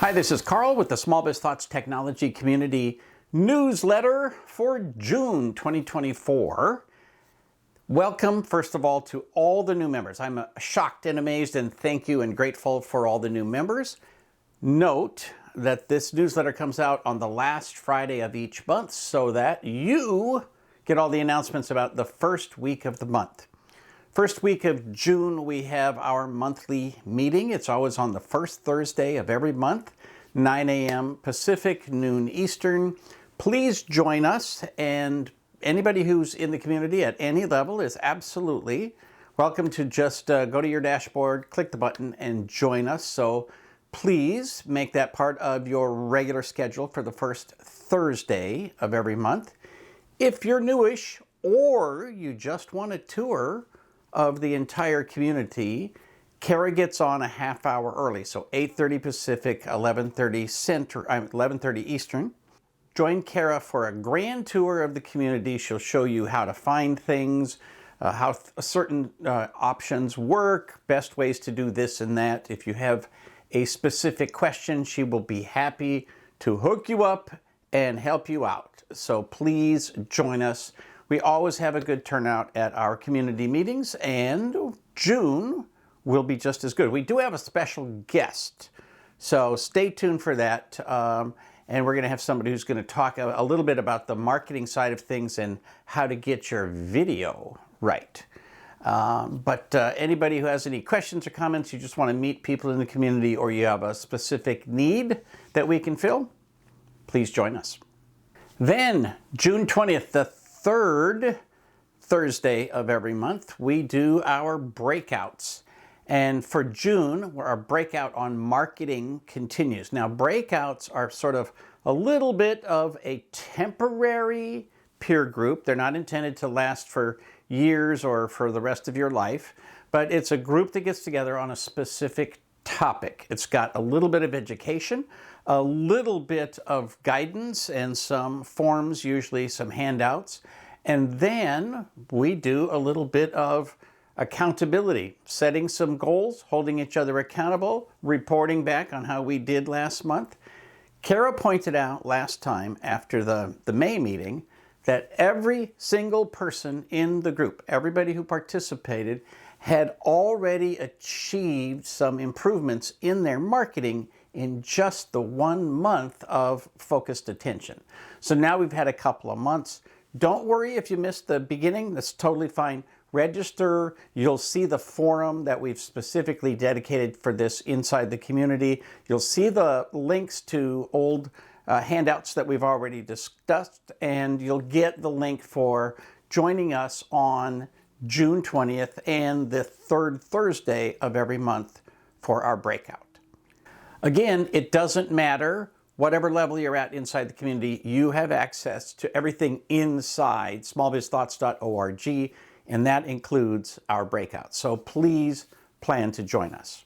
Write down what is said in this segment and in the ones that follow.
Hi, this is Carl with the Small Biz Thoughts Technology Community Newsletter for June 2024. Welcome, first of all, to all the new members. I'm shocked and amazed and thank you and grateful for all the new members. Note that this newsletter comes out on the last Friday of each month so that you get all the announcements about the first week of the month. First week of June, we have our monthly meeting. It's always on the first Thursday of every month, 9 a.m. Pacific, noon Eastern. Please join us, and anybody who's in the community at any level is absolutely welcome to just go to your dashboard, click the button, and join us. So please make that part of your regular schedule for the first Thursday of every month. If you're newish or you just want a tour of the entire community, Kara gets on a half hour early, so 8:30 Pacific, 11:30 Eastern. Join Kara for a grand tour of the community. She'll show you how to find things, how certain options work, best ways to do this and that. If you have a specific question, she will be happy to hook you up and help you out. So please join us. We always have a good turnout at our community meetings, and June will be just as good. We do have a special guest, so stay tuned for that. And we're going to have somebody who's going to talk a little bit about the marketing side of things and how to get your video right. But anybody who has any questions or comments, you just want to meet people in the community, or you have a specific need that we can fill, please join us. Then, June 20th, the third Thursday of every month, we do our breakouts. And for June, our breakout on marketing continues. Now, breakouts are sort of a little bit of a temporary peer group. They're not intended to last for years or for the rest of your life, but it's a group that gets together on a specific topic. It's got a little bit of education, a little bit of guidance, and some forms, usually some handouts. And then we do a little bit of accountability, setting some goals, holding each other accountable, reporting back on how we did last month. Kara pointed out last time after the May meeting that every single person in the group, everybody who participated, had already achieved some improvements in their marketing in just the 1 month of focused attention. So now we've had a couple of months. Don't worry if you missed the beginning, that's totally fine. Register, you'll see the forum that we've specifically dedicated for this inside the community. You'll see the links to old handouts that we've already discussed, and you'll get the link for joining us on June 20th and the third Thursday of every month for our breakout. Again, it doesn't matter whatever level you're at inside the community, you have access to everything inside smallbizthoughts.org, and that includes our breakout. So please plan to join us.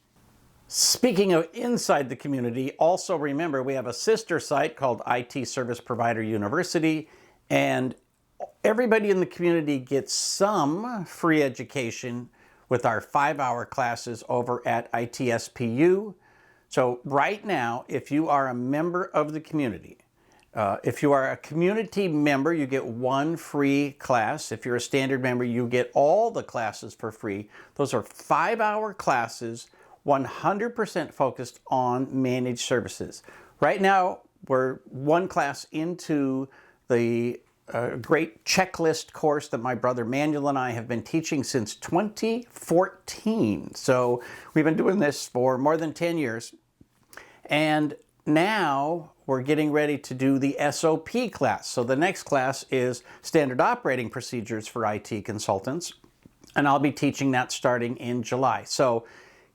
Speaking of inside the community, also remember we have a sister site called IT Service Provider University, and everybody in the community gets some free education with our 5-hour classes over at ITSPU. So right now, if you are a member of the community, if you are a community member, you get 1 free class. If you're a standard member, you get all the classes for free. Those are 5-hour classes, 100% focused on managed services. Right now, we're 1 class into the great checklist course that my brother Manuel and I have been teaching since 2014. So we've been doing this for more than 10 years. And now we're getting ready to do the SOP class. So the next class is Standard Operating Procedures for IT Consultants. And I'll be teaching that starting in July. So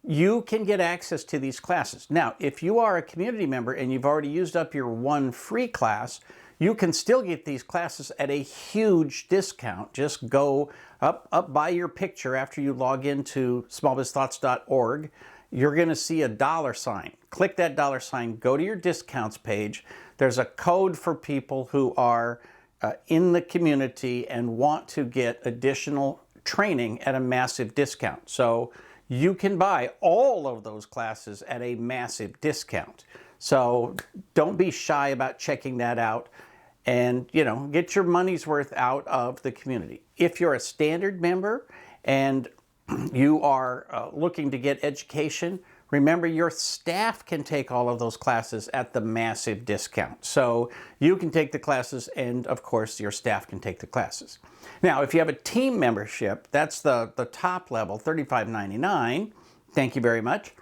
you can get access to these classes. Now, if you are a community member and you've already used up your 1 free class, you can still get these classes at a huge discount. Just go up by your picture after you log into smallbizthoughts.org. You're going to see a $sign. Click that $sign, go to your discounts page. There's a code for people who are in the community and want to get additional training at a massive discount. So you can buy all of those classes at a massive discount. So don't be shy about checking that out and, get your money's worth out of the community. If you're a standard member and you are looking to get education, remember your staff can take all of those classes at the massive discount. So you can take the classes and of course your staff can take the classes. Now, if you have a team membership, that's the top level, $35.99. Thank you very much.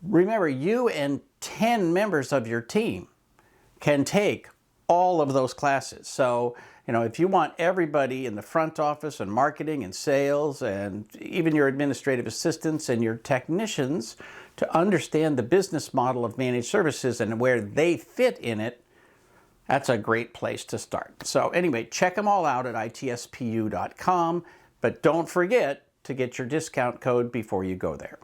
Remember, you and 10 members of your team can take all of those classes. So, if you want everybody in the front office and marketing and sales and even your administrative assistants and your technicians to understand the business model of managed services and where they fit in it, that's a great place to start. So anyway, check them all out at itspu.com, but don't forget to get your discount code before you go there.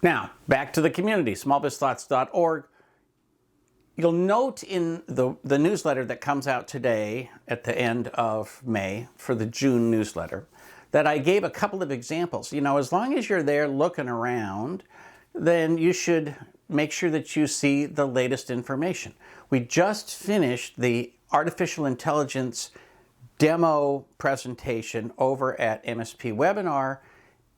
Now, back to the community, smallbizthoughts.org. You'll note in the newsletter that comes out today at the end of May for the June newsletter that I gave a couple of examples. As long as you're there looking around, then you should make sure that you see the latest information. We just finished the artificial intelligence demo presentation over at MSP Webinar.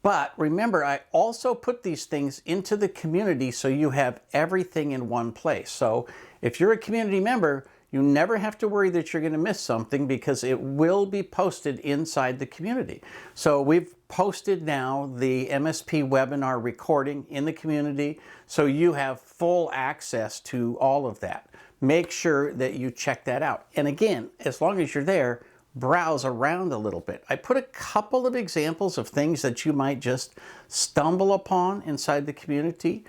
But remember, I also put these things into the community so you have everything in one place. So if you're a community member, you never have to worry that you're going to miss something because it will be posted inside the community. So we've posted now the MSP webinar recording in the community so you have full access to all of that. Make sure that you check that out. And again, as long as you're there, browse around a little bit. I put a couple of examples of things that you might just stumble upon inside the community.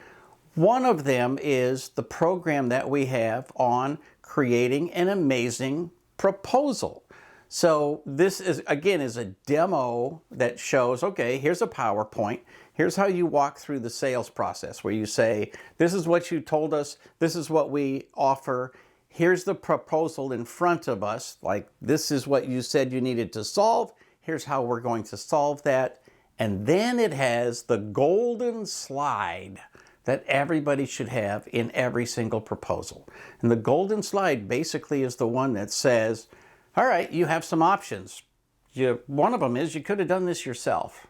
One of them is the program that we have on creating an amazing proposal. So this is, again, is a demo that shows, okay, here's a PowerPoint. Here's how you walk through the sales process where you say, this is what you told us, this is what we offer. Here's the proposal in front of us, like this is what you said you needed to solve. Here's how we're going to solve that. And then it has the golden slide that everybody should have in every single proposal. And the golden slide basically is the one that says, all right, you have some options. One of them is you could have done this yourself.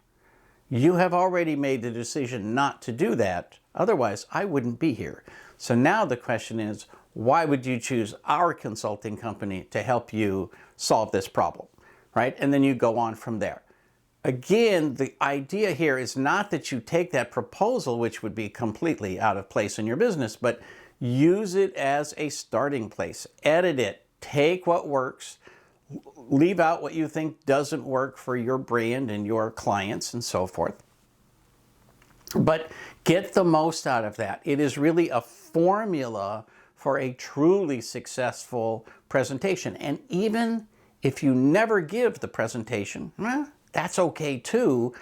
You have already made the decision not to do that. Otherwise, I wouldn't be here. So now the question is, why would you choose our consulting company to help you solve this problem, right? And then you go on from there. Again, the idea here is not that you take that proposal, which would be completely out of place in your business, but use it as a starting place. Edit it. Take what works. Leave out what you think doesn't work for your brand and your clients and so forth. But get the most out of that. It is really a formula for a truly successful presentation. And even if you never give the presentation, that's okay too.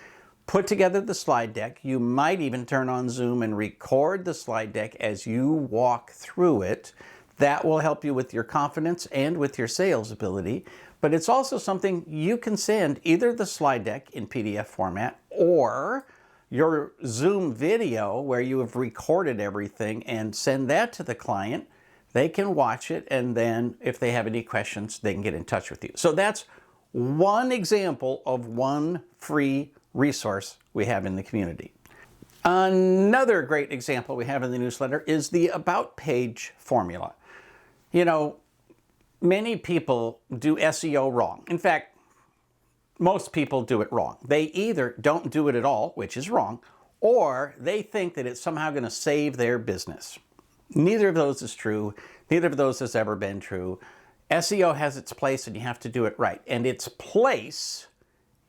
Put together the slide deck. You might even turn on Zoom and record the slide deck as you walk through it. That will help you with your confidence and with your sales ability. But it's also something you can send either the slide deck in PDF format or your Zoom video where you have recorded everything and send that to the client. They can watch it, and then if they have any questions, they can get in touch with you. So that's one example of one free resource we have in the community. Another great example we have in the newsletter is the About Page formula. Many people do SEO wrong. In fact, most people do it wrong. They either don't do it at all, which is wrong, or they think that it's somehow going to save their business. Neither of those is true. Neither of those has ever been true. SEO has its place and you have to do it right. And its place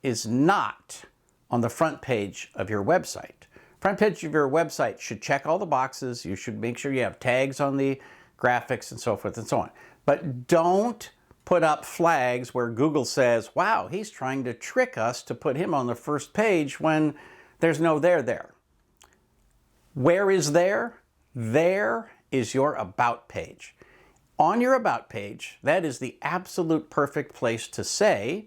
is not on the front page of your website. Front page of your website should check all the boxes. You should make sure you have tags on the graphics and so forth and so on. But don't put up flags where Google says, wow, he's trying to trick us to put him on the first page when there's no there. Where is there? There is your About page. On your About page, that is the absolute perfect place to say,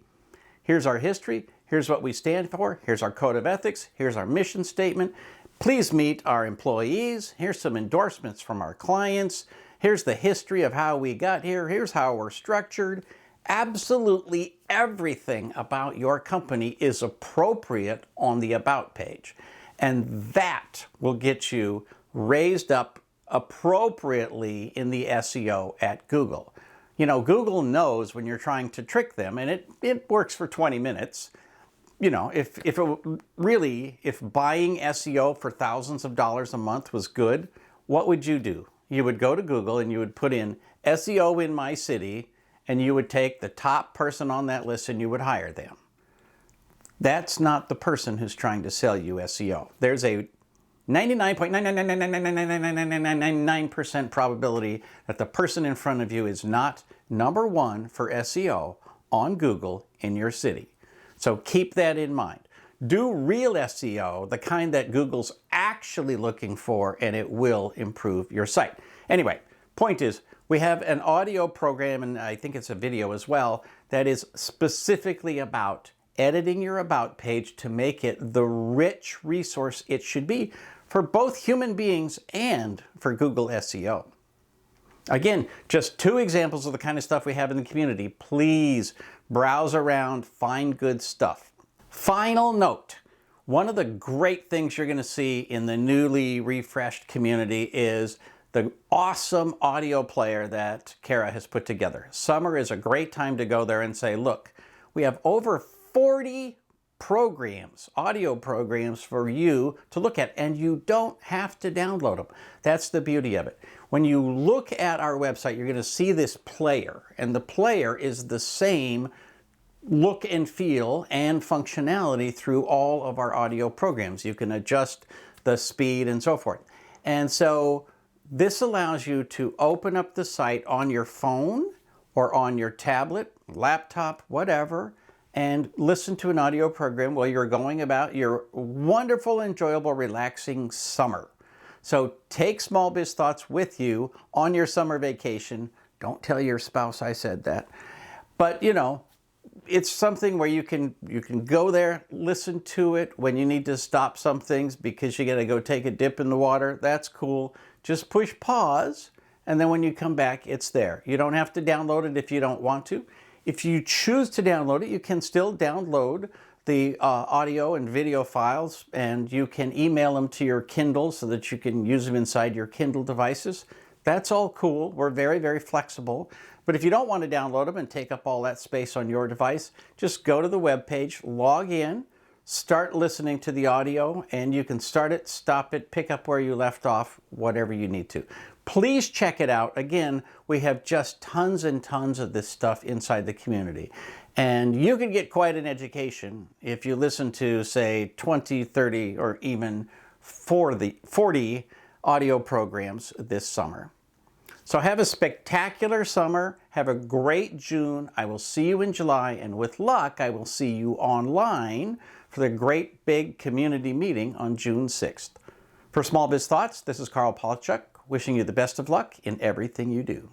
here's our history, here's what we stand for, here's our code of ethics, here's our mission statement. Please meet our employees. Here's some endorsements from our clients. Here's the history of how we got here. Here's how we're structured. Absolutely everything about your company is appropriate on the About page. And that will get you raised up appropriately in the SEO at Google. You know, Google knows when you're trying to trick them, and it works for 20 minutes. You know, if buying SEO for thousands of dollars a month was good, what would you do? You would go to Google and you would put in SEO in my city, and you would take the top person on that list and you would hire them. That's not the person who's trying to sell you SEO. There's a 99.999999999% probability that the person in front of you is not number one for SEO on Google in your city. So keep that in mind. Do real SEO, the kind that Google's actually looking for, and it will improve your site. Anyway, point is, we have an audio program, and I think it's a video as well, that is specifically about editing your About page to make it the rich resource it should be for both human beings and for Google SEO. Again, just 2 examples of the kind of stuff we have in the community. Please browse around, find good stuff. Final note, one of the great things you're going to see in the newly refreshed community is the awesome audio player that Kara has put together. Summer is a great time to go there and say, look, we have over 40 programs, audio programs for you to look at, and you don't have to download them. That's the beauty of it. When you look at our website, you're going to see this player, and the player is the same look and feel and functionality through all of our audio programs. You can adjust the speed and so forth. And so this allows you to open up the site on your phone or on your tablet, laptop, whatever, and listen to an audio program while you're going about your wonderful, enjoyable, relaxing summer. So take Small Biz Thoughts with you on your summer vacation. Don't tell your spouse I said that. But, you know, it's something where you can go there, listen to it when you need to stop some things because you got to go take a dip in the water. That's cool. Just push pause, and then when you come back, it's there. You don't have to download it if you don't want to. If you choose to download it, you can still download the audio and video files, and you can email them to your Kindle so that you can use them inside your Kindle devices. That's all cool. We're very, very flexible. But if you don't want to download them and take up all that space on your device, just go to the web page, log in, start listening to the audio, and you can start it, stop it, pick up where you left off, whatever you need to. Please check it out. Again, we have just tons and tons of this stuff inside the community. And you can get quite an education if you listen to, say, 20, 30, or even 40 audio programs this summer. So have a spectacular summer. Have a great June. I will see you in July. And with luck, I will see you online for the great big community meeting on June 6th. For Small Biz Thoughts, this is Carl Palachuk, wishing you the best of luck in everything you do.